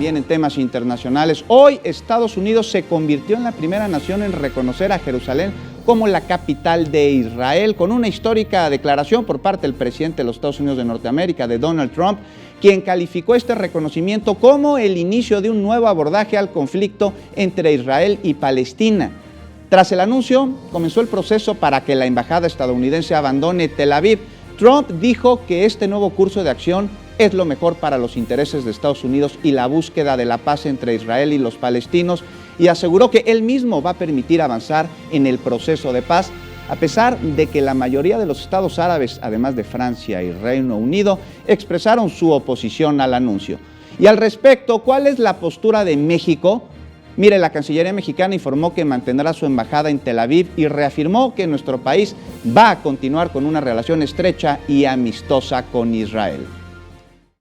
también en temas internacionales. Hoy Estados Unidos se convirtió en la primera nación en reconocer a Jerusalén como la capital de Israel, con una histórica declaración por parte del presidente de los Estados Unidos de Norteamérica, de Donald Trump, quien calificó este reconocimiento como el inicio de un nuevo abordaje al conflicto entre Israel y Palestina. Tras el anuncio, comenzó el proceso para que la embajada estadounidense abandone Tel Aviv. Trump dijo que este nuevo curso de acción es lo mejor para los intereses de Estados Unidos y la búsqueda de la paz entre Israel y los palestinos, y aseguró que él mismo va a permitir avanzar en el proceso de paz, a pesar de que la mayoría de los estados árabes, además de Francia y Reino Unido, expresaron su oposición al anuncio. Y al respecto, ¿cuál es la postura de México? Mire, la Cancillería mexicana informó que mantendrá su embajada en Tel Aviv y reafirmó que nuestro país va a continuar con una relación estrecha y amistosa con Israel.